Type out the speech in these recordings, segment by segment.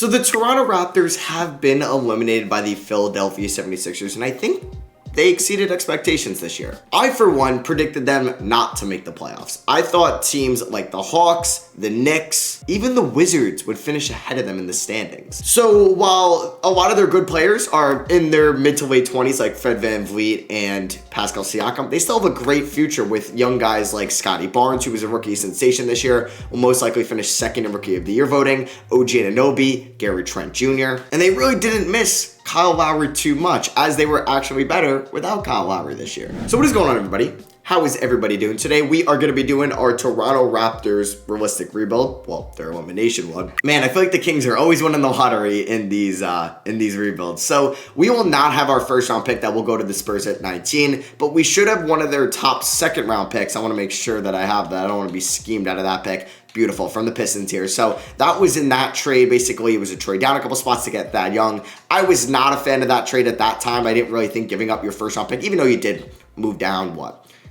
So the Toronto Raptors have been eliminated by the Philadelphia 76ers, and I think they exceeded expectations this year. I, for one, predicted them not to make the playoffs. I thought teams like the Hawks, the Knicks, even the Wizards would finish ahead of them in the standings. So while a lot of their good players are in their mid to late 20s, like Fred VanVleet and Pascal Siakam, they still have a great future with young guys like Scotty Barnes, who was a rookie sensation this year, will most likely finish second in Rookie of the Year voting, OG Anunoby, Gary Trent Jr., and they really didn't miss Kyle Lowry too much, as they were actually better without Kyle Lowry this year. So what is going on, everybody? How is everybody doing? Today we are going to be doing our Toronto Raptors realistic rebuild. Well, their elimination one. Man, I feel like the Kings are always winning the lottery in these rebuilds. So we will not have our first round pick that will go to the Spurs at 19, but we should have one of their top second round picks. I want to make sure that I have that. I don't want to be schemed out of that pick. Beautiful, from the Pistons here. So that was in that trade. Basically, it was a trade down a couple spots to get Thad Young. I was not a fan of that trade at that time. I didn't really think giving up your first round pick, even though you did move down,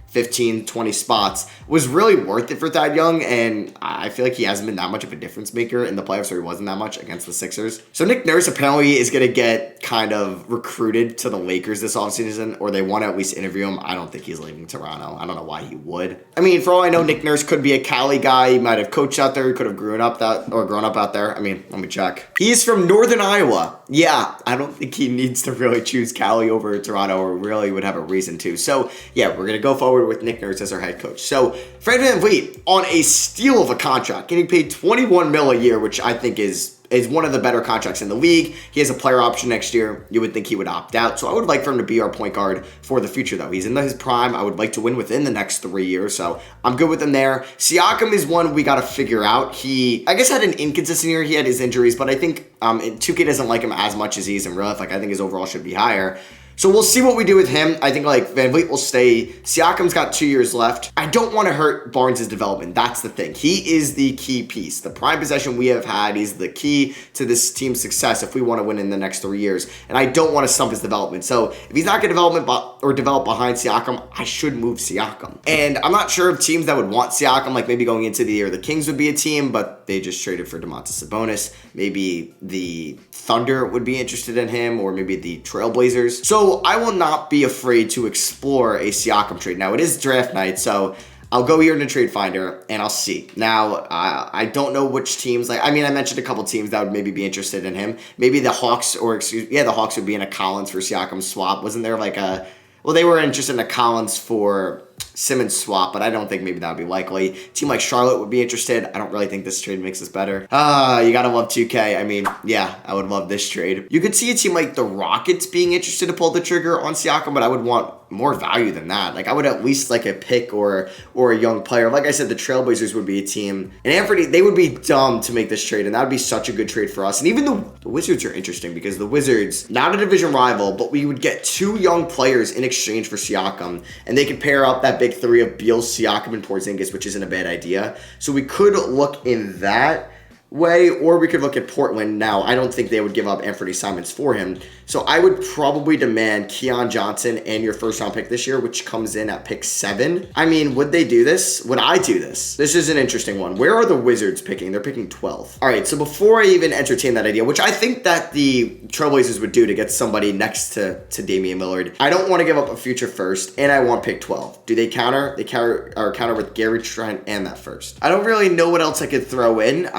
15, 20 spots, was really worth it for Thad Young, and I feel like he hasn't been that much of a difference maker in the playoffs, or he wasn't that much against the Sixers. So Nick Nurse apparently is going to get kind of recruited to the Lakers this offseason, or they want to at least interview him. I don't think he's leaving Toronto. I don't know why he would. I mean, for all I know, Nick Nurse could be a Cali guy. He might have coached out there. He could have grown up out there. I mean, let me check. He's from Northern Iowa. Yeah, I don't think he needs to really choose Cali over Toronto, or really would have a reason to. So yeah, we're going to go forward with Nick Nurse as our head coach. So Fred VanVleet on a steal of a contract, getting paid $21 million a year, which I think is one of the better contracts in the league. He has a player option next year. You would think he would opt out. So I would like for him to be our point guard for the future, though. He's in his prime. I would like to win within the next 3 years. So I'm good with him there. Siakam is one we got to figure out. He, I guess, had an inconsistent year. He had his injuries, but I think 2K doesn't like him as much as he is in real life. Like, I think his overall should be higher. So we'll see what we do with him. I think VanVleet will stay. Siakam's got 2 years left. I don't want to hurt Barnes' development. That's the thing. He is the key piece. The prime possession we have had, he's the key to this team's success if we want to win in the next 3 years. And I don't want to stump his development. So if he's not going to develop behind Siakam, I should move Siakam. And I'm not sure if teams that would want Siakam, like maybe going into the year, the Kings would be a team, but they just traded for Domantas Sabonis. Maybe the Thunder would be interested in him, or maybe the Trailblazers. So I will not be afraid to explore a Siakam trade. Now, it is draft night, so I'll go here in the trade finder, and I'll see. Now, I don't know which teams. I mentioned a couple teams that would maybe be interested in him. Maybe the Hawks, the Hawks would be in a Collins for Siakam swap. Wasn't there they were interested in a Collins for Simmons swap, but I don't think maybe that would be likely. A team like Charlotte would be interested. I don't really think this trade makes us better. You gotta love 2K. I mean, yeah, I would love this trade. You could see a team like the Rockets being interested to pull the trigger on Siakam, but I would want more value than that. I would at least like a pick or a young player. Like I said, the Trailblazers would be a team. And Anthony, they would be dumb to make this trade, and that would be such a good trade for us. And even the Wizards are interesting, because the Wizards, not a division rival, but we would get 2 young players in exchange for Siakam, and they could pair up that big 3 of Beal, Siakam, and Porzingis, which isn't a bad idea. So we could look in that way, or we could look at Portland. Now, I don't think they would give up Anthony Simons for him. So I would probably demand Keon Johnson and your first round pick this year, which comes in at pick 7. I mean, would they do this? Would I do this? This is an interesting one. Where are the Wizards picking? They're picking 12. All right, so before I even entertain that idea, which I think that the Trailblazers would do to get somebody next to Damian Lillard, I don't want to give up a future first, and I want pick 12. Do they counter? They counter with Gary Trent and that first. I don't really know what else I could throw in.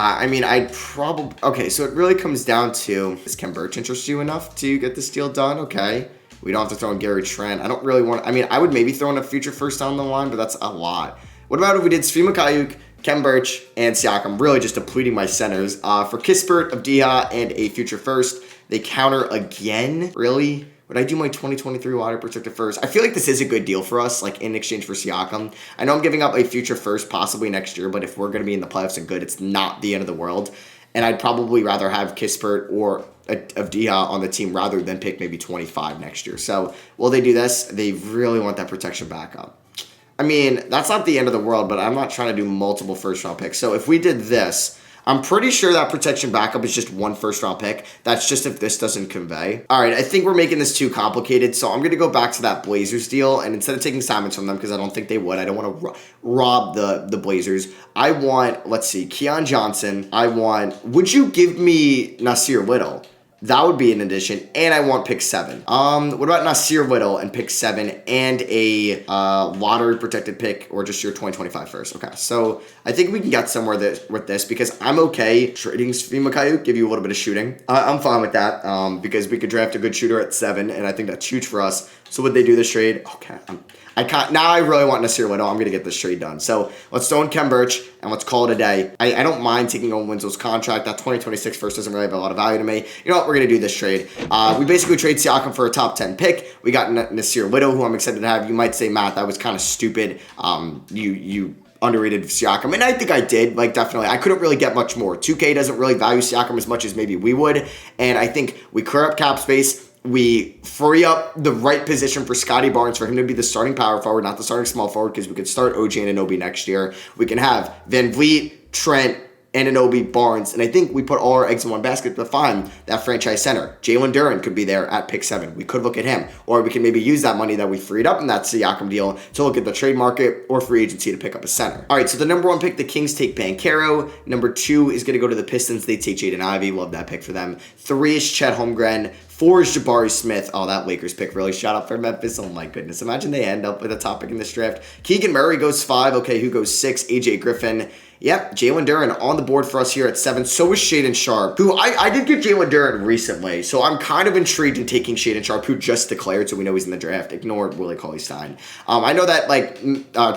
Okay, so it really comes down to, does Kem Birch interest you enough to get this deal done? Okay. We don't have to throw in Gary Trent. I don't really want, I would maybe throw in a future first down the line, but that's a lot. What about if we did Svi Mikhailiuk, Kem Birch, and Siakam, really just depleting my centers, for Kispert, Avdija, and a future first? They counter again? Really? Would I do my 2023 water protector first? I feel like this is a good deal for us, in exchange for Siakam. I know I'm giving up a future first possibly next year, but if we're going to be in the playoffs and good, it's not the end of the world. And I'd probably rather have Kispert or Avdija on the team rather than pick maybe 25 next year. So will they do this? They really want that protection back up. I mean, that's not the end of the world, but I'm not trying to do multiple first round picks. So if we did this, I'm pretty sure that protection backup is just one first-round pick. That's just if this doesn't convey. All right, I think we're making this too complicated, so I'm going to go back to that Blazers deal, and instead of taking Simons from them, because I don't think they would, I don't want to rob the Blazers. I want, let's see, Keon Johnson. Would you give me Nasir Little? That would be an addition, and I want pick 7. What about Nasir Little and pick 7 and a lottery protected pick, or just your 2025 first? Okay, so I think we can get somewhere with this, because I'm okay trading Svi Mikhail, give you a little bit of shooting. I'm fine with that, because we could draft a good shooter at 7, and I think that's huge for us. So would they do this trade? Okay, now I really want Nasir Little. I'm going to get this trade done. So let's throw in Kem Birch and let's call it a day. I don't mind taking on Winslow's contract. That 2026 first doesn't really have a lot of value to me. You know what? We're going to do this trade. We basically trade Siakam for a top 10 pick. We got Nasir Little, who I'm excited to have. You might say, Matt, that was kind of stupid. You underrated Siakam, and I think I did, like, definitely. I couldn't really get much more. 2K doesn't really value Siakam as much as maybe we would, and I think we clear up cap space. We free up the right position for Scotty Barnes for him to be the starting power forward, not the starting small forward, because we could start OG Anunoby next year. We can have Van Vliet, Trent, Anunoby, Barnes, and I think we put all our eggs in one basket to find that franchise center. Jalen Duren could be there at pick 7. We could look at him, or we can maybe use that money that we freed up in that Siakam deal to look at the trade market or free agency to pick up a center. All right, so the number 1 pick, the Kings take Banchero. Number 2 is going to go to the Pistons. They take Jaden Ivey. Love that pick for them. 3 is Chet Holmgren. 4 is Jabari Smith. Oh, that Lakers pick really shot up for Memphis. Oh, my goodness. Imagine they end up with a top pick in this draft. Keegan Murray goes 5. Okay, who goes 6? AJ Griffin. Yep, Jalen Duren on the board for us here at 7. So is Shaedon Sharpe, who I did get Jalen Duren recently. So I'm kind of intrigued in taking Shaedon Sharpe, who just declared, so we know he's in the draft. Ignore Willie Cauley-Stein. I know that,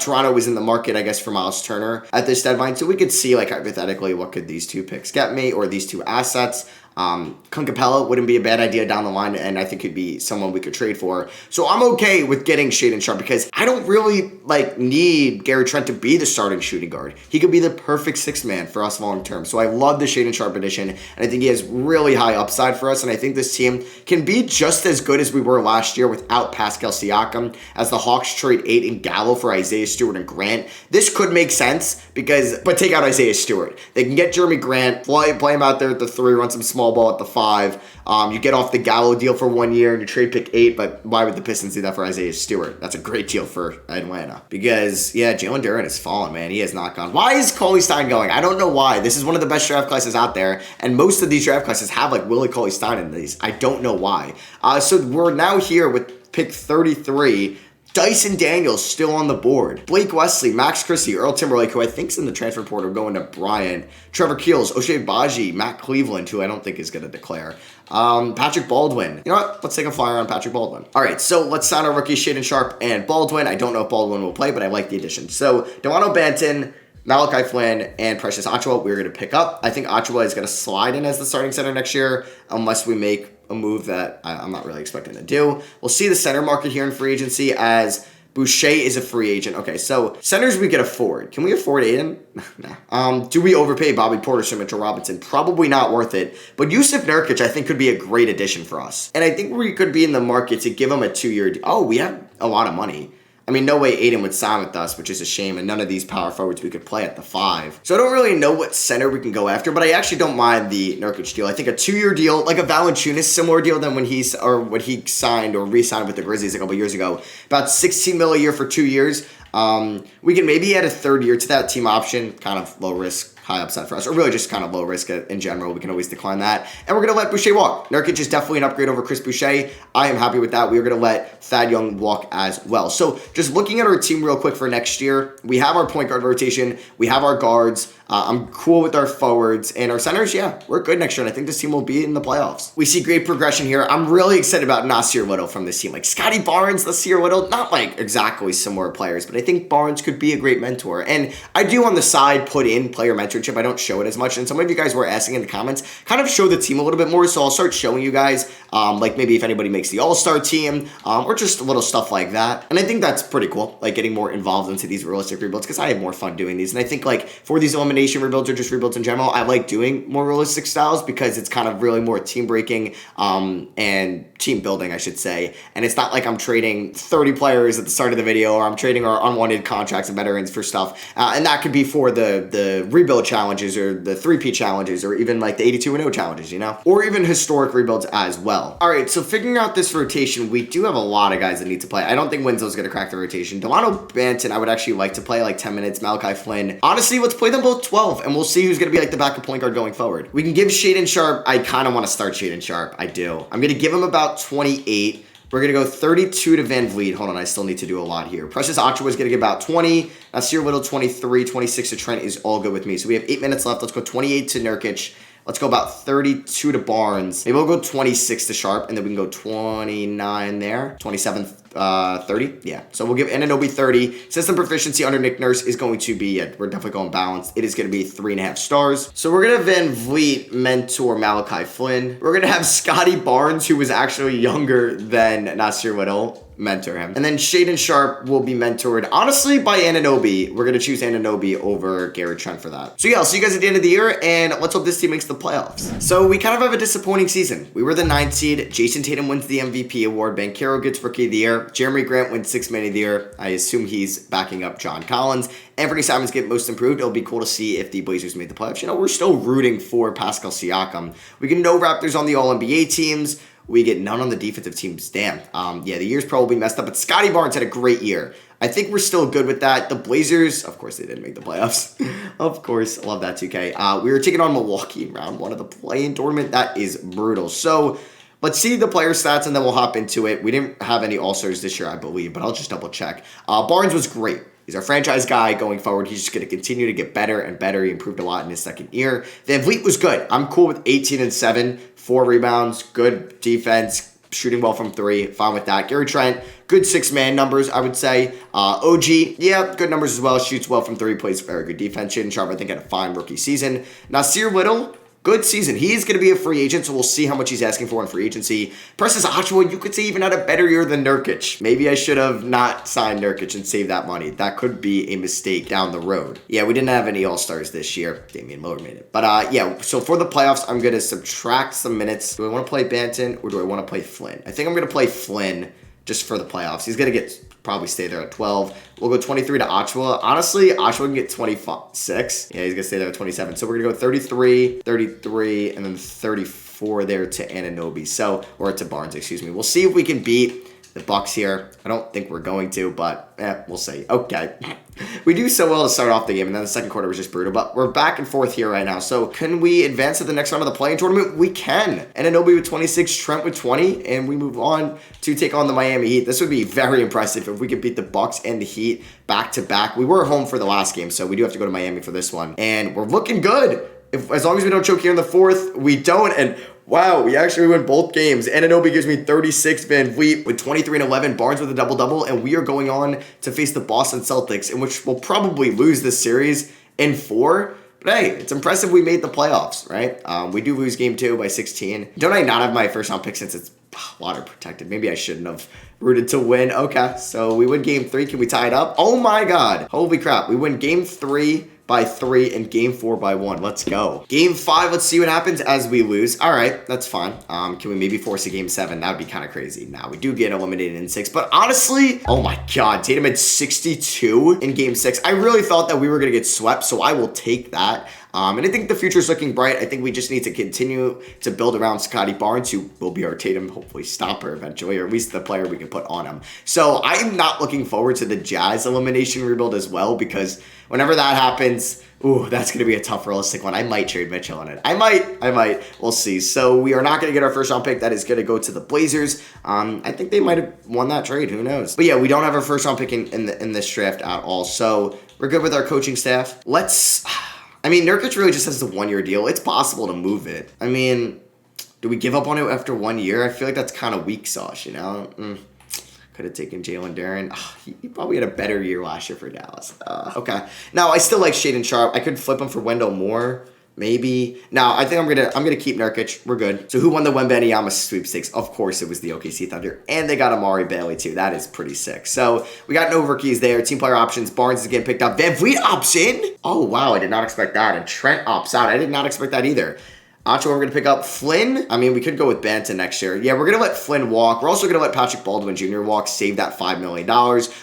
Toronto was in the market, I guess, for Miles Turner at this deadline. So we could see, hypothetically, what could these 2 picks get me, or these 2 assets. Clint Capella wouldn't be a bad idea down the line, and I think he'd be someone we could trade for. So I'm okay with getting Shaedon Sharpe, because I don't really need Gary Trent to be the starting shooting guard. He could be the perfect 6th man for us long term. So I love the Shaedon Sharpe addition, and I think he has really high upside for us, and I think this team can be just as good as we were last year without Pascal Siakam, as the Hawks trade 8 and Gallo for Isaiah Stewart and Grant. This could make sense, but take out Isaiah Stewart. They can get Jeremy Grant, play him out there at the 3, run some small ball at the 5. You get off the Gallo deal for 1 year and you trade pick 8, but why would the Pistons do that for Isaiah Stewart? That's a great deal for Atlanta. Because, Jalen Duren has fallen, man. He has not gone. Why is Cauley-Stein going? I don't know why. This is one of the best draft classes out there, and most of these draft classes have, Willie Cauley-Stein in these. I don't know why. So we're now here with pick 33. Dyson Daniels still on the board. Blake Wesley, Max Christie, Earl Timberlake, who I think is in the transfer portal, going to Bryant. Trevor Keels, Oshae Baji, Matt Cleveland, who I don't think is going to declare. Patrick Baldwin. You know what? Let's take a flyer on Patrick Baldwin. All right, so let's sign our rookies, Shaedon Sharpe and Baldwin. I don't know if Baldwin will play, but I like the addition. So Delano Banton, Malachi Flynn, and Precious Achiuwa we're going to pick up. I think Achiuwa is going to slide in as the starting center next year, unless we make a move that I'm not really expecting to do. We'll see the center market here in free agency, as Boucher is a free agent. Okay, so centers we can afford. Can we afford Aiden? Nah. Do we overpay Bobby Portis or Mitchell Robinson? Probably not worth it. But Yusuf Nurkic, I think, could be a great addition for us. And I think we could be in the market to give him a 2-year deal. Oh, we have a lot of money. I mean, no way Aiden would sign with us, which is a shame, and none of these power forwards we could play at the 5. So I don't really know what center we can go after, but I actually don't mind the Nurkic deal. I think a 2-year deal, like a Valanciunas, similar deal than when he signed or re-signed with the Grizzlies a couple years ago. About $16 million a year for 2 years. We can maybe add a 3rd year to that team option, kind of low risk, high upside for us, or really just kind of low risk in general. We can always decline that. And we're going to let Boucher walk. Nurkic is definitely an upgrade over Chris Boucher. I am happy with that. We are going to let Thad Young walk as well. So just looking at our team real quick for next year, we have our point guard rotation. We have our guards. I'm cool with our forwards and our centers. Yeah, we're good next year, and I think this team will be in the playoffs. We see great progression here. I'm really excited about Nasir Little from this team. Like Scotty Barnes, Nasir Little, not like exactly similar players, but I think Barnes could be a great mentor. And I do on the side put in player mentorship. I don't show it as much. And some of you guys were asking in the comments, kind of show the team a little bit more. So I'll start showing you guys, like maybe if anybody makes the All-Star team, or just little stuff like that. And I think that's pretty cool, like getting more involved into these realistic rebuilds, because I have more fun doing these. And I think like for these elimination elimination rebuilds or just rebuilds in general, I like doing more realistic styles because it's kind of really more team breaking and team building, I should say. And it's not like I'm trading 30 players at the start of the video, or I'm trading our unwanted contracts and veterans for stuff. And that could be for the rebuild challenges or the 3P challenges or even like the 82-0 challenges, you know? Or even historic rebuilds as well. All right, so figuring out this rotation, we do have a lot of guys that need to play. I don't think Winslow's going to crack the rotation. Delano Banton, I would actually like to play like 10 minutes. Malachi Flynn. Honestly, let's play them both 12, and we'll see who's going to be like the backup point guard going forward. We can give Shaedon Sharpe. I kind of want to start Shaedon Sharpe. I do. I'm going to give him about 28. We're going to go 32 to Van Vliet. Hold on, I still need to do a lot here. Precious Achiuwa is going to get about 20. Nasir Little, 23. 26 to Trent is all good with me. So we have 8 minutes left. Let's go 28 to Nurkic. Let's go about 32 to Barnes. Maybe we'll go 26 to Sharp, and then we can go 29 there. 27, 30. Yeah. So we'll give Anunoby 30. System proficiency under Nick Nurse is going to be, we're definitely going balanced. It is going to be 3.5 stars. So we're going to Van Vliet mentor Malachi Flynn. We're going to have Scotty Barnes, who was actually younger than Nasir Little, mentor him. And then Shaedon Sharpe will be mentored, honestly, by Anunoby. We're going to choose Anunoby over Garrett Trent for that. So yeah, I'll see you guys at the end of the year, and let's hope this team makes the playoffs. So we kind of have a disappointing season. We were the 9th seed. Jason Tatum wins the MVP award. Banchero gets Rookie of the Year. Jeremy Grant wins 6th Man of the Year. I assume he's backing up John Collins. Anthony Simons get Most Improved. It'll be cool to see if the Blazers made the playoffs. You know, we're still rooting for Pascal Siakam. We get no Raptors on the All-NBA teams. We get none on the defensive teams. Damn. Yeah, the year's probably messed up, but Scotty Barnes had a great year. I think we're still good with that. The Blazers, of course, they didn't make the playoffs. Of course, I love that 2K. We were taking on Milwaukee in round 1 of the play-in tournament. That is brutal. So let's see the player stats, and then we'll hop into it. We didn't have any All-Stars this year, I believe, but I'll just double check. Barnes was great. He's our franchise guy going forward. He's just going to continue to get better and better. He improved a lot in his second year. Van Vliet was good. I'm cool with 18 and 7, 4 rebounds, good defense, shooting well from 3. Fine with that. Gary Trent, good 6-man numbers, I would say. OG, yeah, good numbers as well. Shoots well from 3, plays very good defense. Shaedon Sharpe, I think, had a fine rookie season. Nasir Little, good season. He's going to be a free agent, so we'll see how much he's asking for in free agency. Precious Achiuwa, you could say even had a better year than Nurkic. Maybe I should have not signed Nurkic and saved that money. That could be a mistake down the road. Yeah, we didn't have any All-Stars this year. Damian Lillard made it. But yeah, so for the playoffs, I'm going to subtract some minutes. Do I want to play Banton or do I want to play Flynn? I think I'm going to play Flynn just for the playoffs. He's going to probably stay there at 12. We'll go 23 to Achiuwa. Honestly, Achiuwa can get 26. Yeah, he's going to stay there at 27. So we're going to go 33, 33, and then 34 there to Anunoby. So, or to Barnes, excuse me. We'll see if we can beat the Bucks here. I don't think we're going to, but we'll see. Okay. We do so well to start off the game, and then the second quarter was just brutal. But we're back and forth here right now. So can we advance to the next round of the play-in tournament? We can. Anunoby with 26, Trent with 20, and we move on to take on the Miami Heat. This would be very impressive if we could beat the Bucks and the Heat back-to-back. We were home for the last game, so we do have to go to Miami for this one. And we're looking good. As long as we don't choke here in the fourth, we don't. And wow, we actually win both games. Anunoby gives me 36, Van Vliet with 23 and 11, Barnes with a double-double, and we are going on to face the Boston Celtics, in which we'll probably lose this series in 4. But hey, it's impressive we made the playoffs, right? We do lose game 2 by 16. Don't I not have my first-round pick since it's water protected? Maybe I shouldn't have rooted to win. Okay, so we win game 3. Can we tie it up? Oh my God. Holy crap. We win game 3 by 3 and game 4 by 1. Let's go. Game 5, let's see what happens as we lose. All right, that's fine. Can we maybe force a game 7? That would be kind of crazy. Now, we do get eliminated in 6, but honestly, oh my God, Tatum had 62 in game 6. I really thought that we were going to get swept, so I will take that. And I think the future is looking bright. I think we just need to continue to build around Scotty Barnes, who will be our Tatum, hopefully stopper eventually, or at least the player we can put on him. So I'm not looking forward to the Jazz elimination rebuild as well, because whenever that happens, ooh, that's going to be a tough, realistic one. I might trade Mitchell on it. I might. We'll see. So we are not going to get our first round pick. That is going to go to the Blazers. I think they might have won that trade. Who knows? But yeah, we don't have our first round pick in this draft at all. So we're good with our coaching staff. I mean, Nurkic really just has the 1-year deal. It's possible to move it. I mean, do we give up on it after 1 year? I feel like that's kind of weak sauce, you know? Could have taken Jalen Duren. He probably had a better year last year for Dallas. Okay. Now, I still like Shaedon Sharpe. I could flip him for Wendell Moore, Maybe. No, I think I'm gonna keep Nurkic. We're good. So who won the Wembanyama sweepstakes? Of course it was the OKC Thunder. And they got Amari Bailey too. That is pretty sick. So we got no rookies there. Team player options. Barnes is getting picked up. Van Vliet opts in. Oh wow, I did not expect that. And Trent opts out. I did not expect that either. Acho, we're going to pick up Flynn. I mean, we could go with Banton next year. Yeah, we're going to let Flynn walk. We're also going to let Patrick Baldwin Jr. walk, save that $5 million.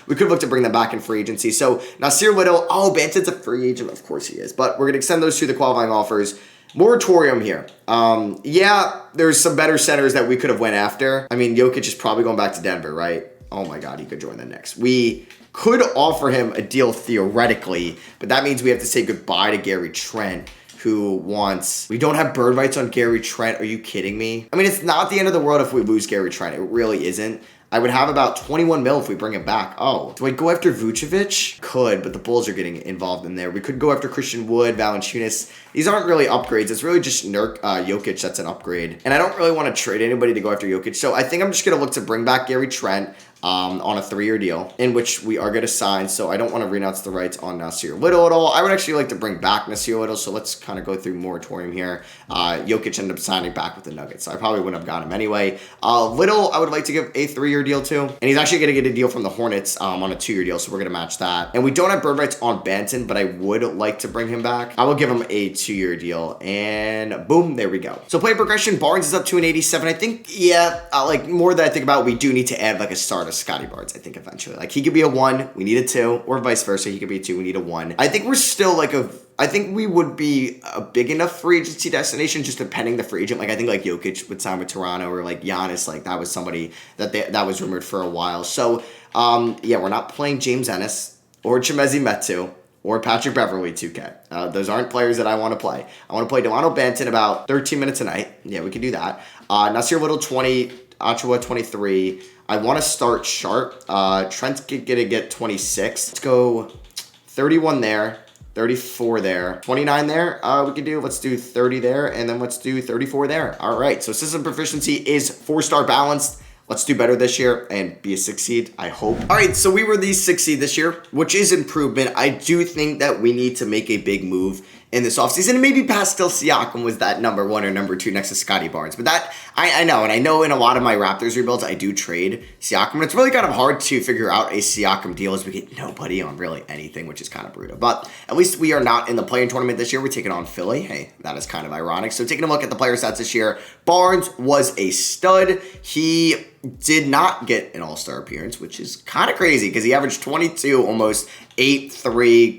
We could look to bring them back in free agency. So, Nasir Little. Oh, Banton's a free agent. Of course he is. But we're going to extend those to the qualifying offers. Moratorium here. Yeah, there's some better centers that we could have went after. I mean, Jokic is probably going back to Denver, right? Oh my God, he could join the Knicks. We could offer him a deal theoretically, but that means we have to say goodbye to Gary Trent, who wants... We don't have bird rights on Gary Trent. Are you kidding me? I mean, it's not the end of the world if we lose Gary Trent. It really isn't. I would have about 21 mil if we bring him back. Oh, do I go after Vucevic? Could, but the Bulls are getting involved in there. We could go after Christian Wood, Valanciunas. These aren't really upgrades. It's really just Jokic that's an upgrade. And I don't really want to trade anybody to go after Jokic. So I think I'm just going to look to bring back Gary Trent on a 3-year deal, in which we are going to sign. So I don't want to renounce the rights on Nasir Little at all. I would actually like to bring back Nasir Little. So let's kind of go through moratorium here. Jokic ended up signing back with the Nuggets. So I probably wouldn't have got him anyway. Little, I would like to give a 3-year deal to. And he's actually going to get a deal from the Hornets on a 2-year deal. So we're going to match that. And we don't have bird rights on Banton, but I would like to bring him back. I will give him a 2-year deal. And boom, there we go. So play progression, Barnes is up to an 87. I think, yeah, like more that I think about, we do need to add like a star to Scotty Barnes, I think, eventually. Like, he could be a 1, we need a 2, or vice versa. He could be a 2, we need a 1. I think we're still like I think we would be a big enough free agency destination, just depending the free agent. Like, I think like Jokic would sign with Toronto, or like Giannis, like that was somebody that was rumored for a while. So, yeah, we're not playing James Ennis or Chimezie Metu or Patrick Beverly 2K. Those aren't players that I want to play. I want to play Delano Banton about 13 minutes a night. Yeah, we can do that. Nasir Little 20, Achua 23. I want to start Sharp. Trent's going to get 26. Let's go 31 there, 34 there, 29 there. We can do, let's do 30 there, and then let's do 34 there. All right, so system proficiency is 4-star balanced. Let's do better this year and be a 6 seed, I hope. All right, so we were the 6 seed this year, which is improvement. I do think that we need to make a big move in this offseason. And maybe Pascal Siakam was that number 1 or number 2 next to Scotty Barnes. But that, I know. And I know in a lot of my Raptors rebuilds, I do trade Siakam. And it's really kind of hard to figure out a Siakam deal as we get nobody on really anything, which is kind of brutal. But at least we are not in the play-in tournament this year. We're taking on Philly. Hey, that is kind of ironic. So taking a look at the player stats this year, Barnes was a stud. He did not get an all-star appearance, which is kind of crazy because he averaged 22, almost 8, 3.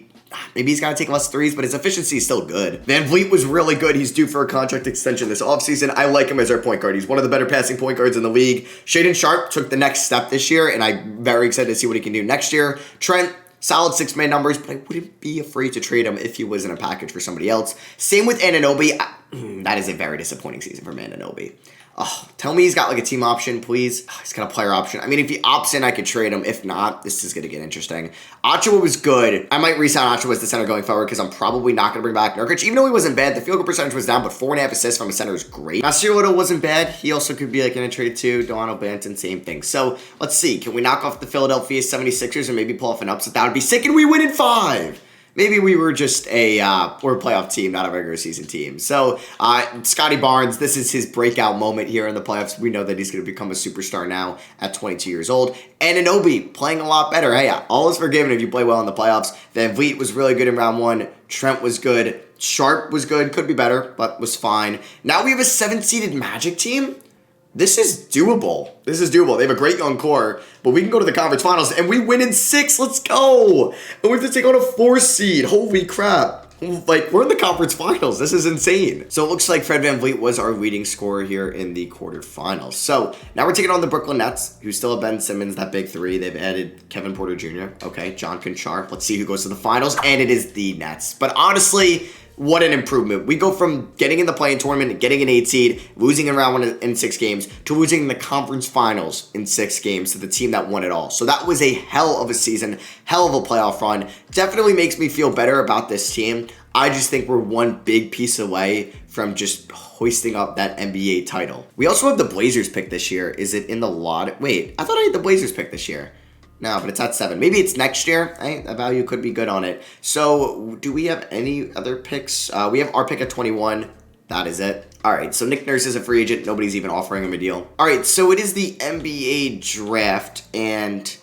Maybe he's got to take less threes, but his efficiency is still good. Van Vliet was really good. He's due for a contract extension this offseason. I like him as our point guard. He's one of the better passing point guards in the league. Shaedon Sharpe took the next step this year, and I'm very excited to see what he can do next year. Trent, solid 6-man numbers, but I wouldn't be afraid to trade him if he was in a package for somebody else. Same with Anunoby. That is a very disappointing season for Anunoby. Oh, tell me he's got like a team option, please. Oh, he's got a player option. I mean, if he opts in, I could trade him. If not, this is going to get interesting. Achua was good. I might re-sign Achua as the center going forward because I'm probably not going to bring back Nurkic. Even though he wasn't bad, the field goal percentage was down, but 4.5 assists from a center is great. Nasir Little wasn't bad. He also could be like in a trade too. Delano Banton, same thing. So let's see. Can we knock off the Philadelphia 76ers and maybe pull off an upset? That would be sick, and we win in 5. Maybe we were just we're a playoff team, not a regular season team. So, Scotty Barnes, this is his breakout moment here in the playoffs. We know that he's going to become a superstar now at 22 years old. And Anunoby playing a lot better. Hey, all is forgiven if you play well in the playoffs. Van Vliet was really good in round 1. Trent was good. Sharp was good. Could be better, but was fine. Now we have a 7-seeded Magic team. This is doable. They have a great young core, but we can go to the conference finals and we win in 6. Let's go. And we have to take on a 4 seed. Holy crap. Like, we're in the conference finals. This is insane. So it looks like Fred VanVleet was our leading scorer here in the quarterfinals. So now we're taking on the Brooklyn Nets, who still have Ben Simmons, that big 3. They've added Kevin Porter Jr. Okay, John Conchar. Let's see who goes to the finals. And it is the Nets. But honestly, what an improvement. We go from getting in the play-in tournament and getting an 8 seed, losing in round 1 in 6 games, to losing in the conference finals in 6 games to the team that won it all. So that was a hell of a season, hell of a playoff run. Definitely makes me feel better about this team. I just think we're one big piece away from just hoisting up that NBA title. We also have the Blazers pick this year. Is it in the lot? Wait, I thought I had the Blazers pick this year. No, but it's at 7. Maybe it's next year. That value could be good on it. So, do we have any other picks? We have our pick at 21. That is it. All right, so Nick Nurse is a free agent. Nobody's even offering him a deal. All right, so it is the NBA draft, and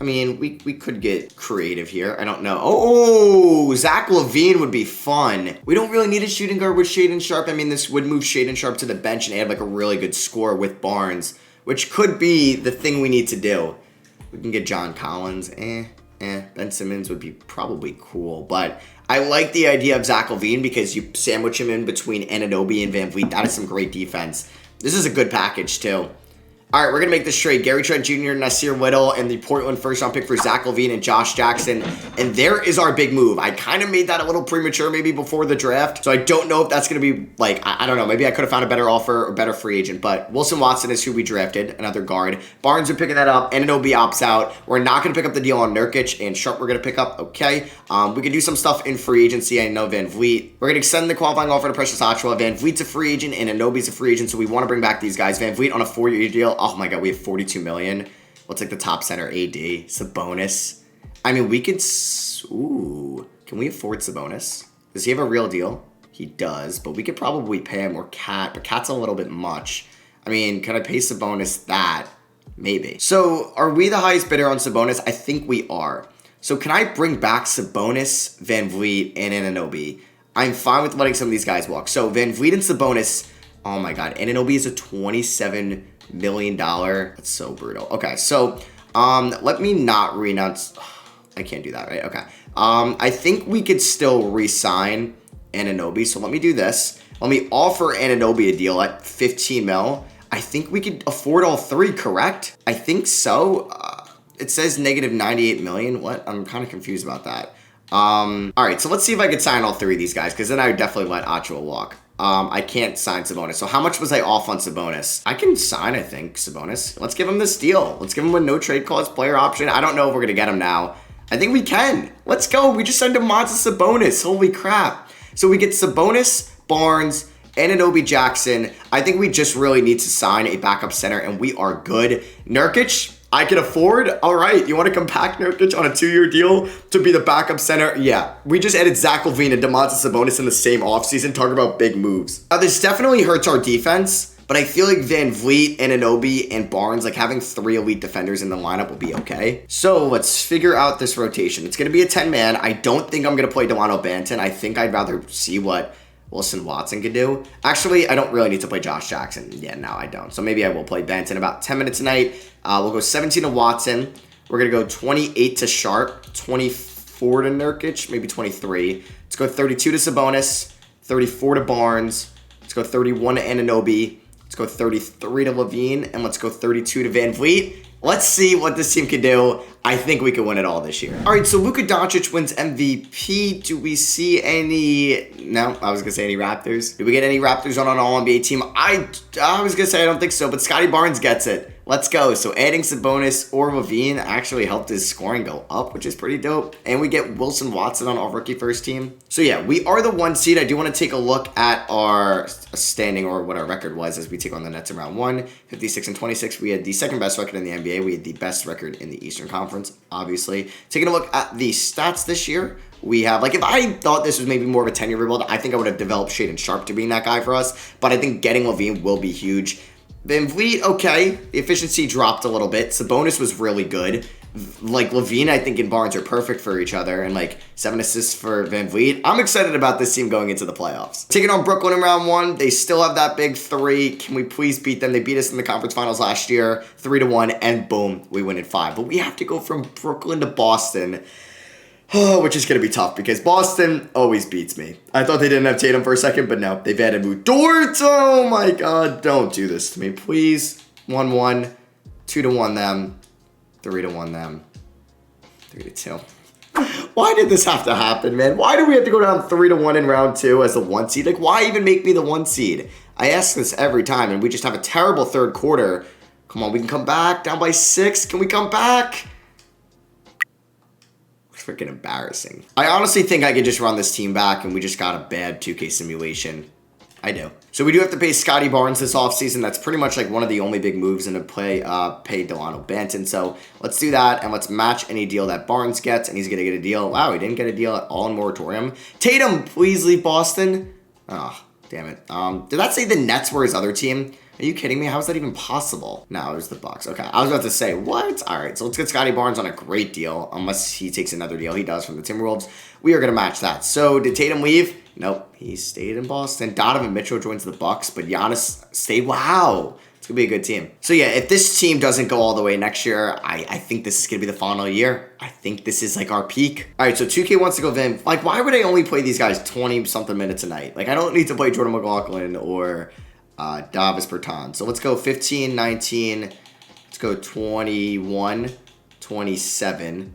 I mean, we could get creative here. I don't know. Oh, Zach LaVine would be fun. We don't really need a shooting guard with Shaedon Sharpe. I mean, this would move Shaedon Sharpe to the bench and add like a really good score with Barnes, which could be the thing we need to do. We can get John Collins. Ben Simmons would be probably cool, but I like the idea of Zach LaVine because you sandwich him in between Anunoby and Van Vliet. That is some great defense. This is a good package too. All right, we're going to make this trade. Gary Trent Jr., Nasir Little, and the Portland first-round pick for Zach LaVine and Josh Jackson. And there is our big move. I kind of made that a little premature maybe before the draft. So I don't know if that's going to be, like, I don't know. Maybe I could have found a better offer or better free agent. But Wilson Watson is who we drafted, another guard. Barnes are picking that up. Anunoby opts out. We're not going to pick up the deal on Nurkic. And Sharpe we're going to pick up. Okay. We can do some stuff in free agency. I know Van Vliet. We're going to extend the qualifying offer to Precious Achiuwa. Van Vliet's a free agent and Anunoby's a free agent. So we want to bring back these guys. Van Vliet on a 4-year deal. Oh, my God. We have 42 million. What's like the top center? AD. Sabonis. I mean, we could... Ooh. Can we afford Sabonis? Does he have a real deal? He does, but we could probably pay him or Cat, but Cat's a little bit much. I mean, can I pay Sabonis that? Maybe. So, are we the highest bidder on Sabonis? I think we are. So, can I bring back Sabonis, Van Vliet, and Anunoby? I'm fine with letting some of these guys walk. So, Van Vliet and Sabonis... Oh my God. Anunoby is a $27 million. That's so brutal. Okay, so let me not renounce. I can't do that, right? Okay. I think we could still re-sign Anunoby. So let me do this. Let me offer Anunoby a deal at 15 mil. I think we could afford all three, correct? I think so. It says negative 98 million. What? I'm kind of confused about that. All right, so let's see if I could sign all three of these guys, because then I would definitely let Achiuwa walk. I can't sign Sabonis. So how much was I off on Sabonis? I can sign, I think, Sabonis. Let's give him this deal. Let's give him a no trade clause player option. I don't know if we're going to get him now. I think we can. Let's go. We just signed Domantas Sabonis. Holy crap. So we get Sabonis, Barnes, Anunoby, Jackson. I think we just really need to sign a backup center, and we are good. Nurkic, I can afford. All right, you want to compact Nurkic on a 2-year deal to be the backup center? Yeah, we just added Zach LaVine and Domantas Sabonis in the same offseason. Talk about big moves. This definitely hurts our defense, but I feel like Van Vliet, Anunoby, and Barnes, like having 3 elite defenders in the lineup will be okay. So let's figure out this rotation. It's going to be a 10-man. I don't think I'm going to play Delano Banton. I think I'd rather see what Wilson Watson could do. Actually, I don't really need to play Josh Jackson. Yeah, no, I don't. So maybe I will play Banton about 10 minutes tonight. We'll go 17 to Watson. We're going to go 28 to Sharpe, 24 to Nurkic, maybe 23. Let's go 32 to Sabonis, 34 to Barnes. Let's go 31 to Anunoby. Let's go 33 to LaVine, and let's go 32 to Van Vliet. Let's see what this team can do. I think we could win it all this year. All right, so Luka Doncic wins MVP. Do we see any... No, I was going to say any Raptors. Did we get any Raptors on an All-NBA team? I was going to say I don't think so, but Scotty Barnes gets it. Let's go. So adding Sabonis or LaVine actually helped his scoring go up, which is pretty dope. And we get Wilson Watson on our rookie first team. So yeah, we are the 1 seed. I do want to take a look at our standing or what our record was as we take on the Nets in round 1. 56-26. We had the second best record in the NBA. We had the best record in the Eastern Conference, obviously. Taking a look at the stats this year, we have, like, if I thought this was maybe more of a 10-year rebuild, I think I would have developed Shaedon Sharpe to being that guy for us. But I think getting LaVine will be huge. Van Vliet, okay. The efficiency dropped a little bit. Sabonis was really good. Like, LaVine, I think, and Barnes are perfect for each other. And, like, 7 assists for Van Vliet. I'm excited about this team going into the playoffs. Taking on Brooklyn in round 1. They still have that big 3. Can we please beat them? They beat us in the conference finals last year. 3-1, and boom, we win in 5. But we have to go from Brooklyn to Boston. Which is going to be tough because Boston always beats me. I thought they didn't have Tatum for a second, but no. They've added Dort. Oh my God. Don't do this to me, please. 1-1. 2-1 them. 3-1 them. 3-2. Why did this have to happen, man? Why do we have to go down 3-1 in round 2 as the 1 seed? Like, why even make me the 1 seed? I ask this every time, and we just have a terrible third quarter. Come on, we can come back. Down by 6. Can we come back? Freaking embarrassing. I honestly think I could just run this team back and we just got a bad 2K simulation. I do. So we do have to pay Scotty Barnes this offseason. That's pretty much like one of the only big moves in to pay Delano Banton. So let's do that, and let's match any deal that Barnes gets, and he's going to get a deal. Wow, he didn't get a deal at all in moratorium. Tatum, please leave Boston. Oh, damn it. Did that say the Nets were his other team? Are you kidding me? How is that even possible? No, it was the Bucks. Okay, I was about to say, what? All right, so let's get Scotty Barnes on a great deal, unless he takes another deal. He does from the Timberwolves. We are going to match that. So did Tatum leave? Nope, he stayed in Boston. Donovan Mitchell joins the Bucks, but Giannis stayed. Wow, it's going to be a good team. So yeah, if this team doesn't go all the way next year, I think this is going to be the final year. I think this is like our peak. All right, so 2K wants to go Vim. Like, why would I only play these guys 20-something minutes a night? Like, I don't need to play Jordan McLaughlin or Davis Bertans. So let's go 15, 19. Let's go 21, 27,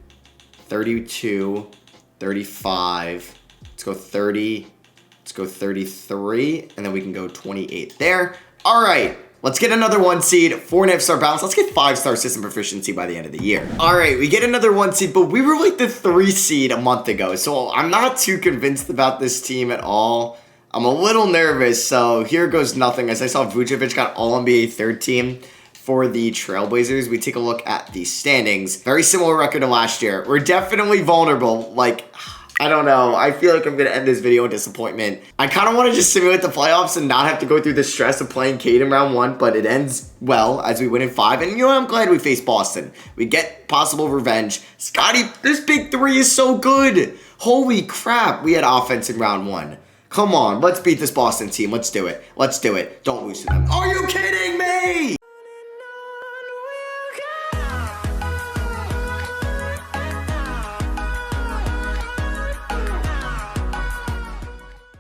32, 35. Let's go 30. Let's go 33. And then we can go 28 there. All right. Let's get another 1 seed, 4.5-star balance. Let's get 5-star system proficiency by the end of the year. All right, we get another 1 seed, but we were like the 3 seed a month ago. So I'm not too convinced about this team at all. I'm a little nervous, so here goes nothing. As I saw, Vucevic got All-NBA 3rd team for the Trailblazers. We take a look at the standings. Very similar record to last year. We're definitely vulnerable. Like, I don't know. I feel like I'm going to end this video in disappointment. I kind of want to just simulate the playoffs and not have to go through the stress of playing Cade in round 1, but it ends well as we win in 5. And you know, I'm glad we faced Boston. We get possible revenge. Scotty, this big 3 is so good. Holy crap. We had offense in round 1. Come on, let's beat this Boston team. Let's do it. Let's do it. Don't lose to them. Are you kidding me?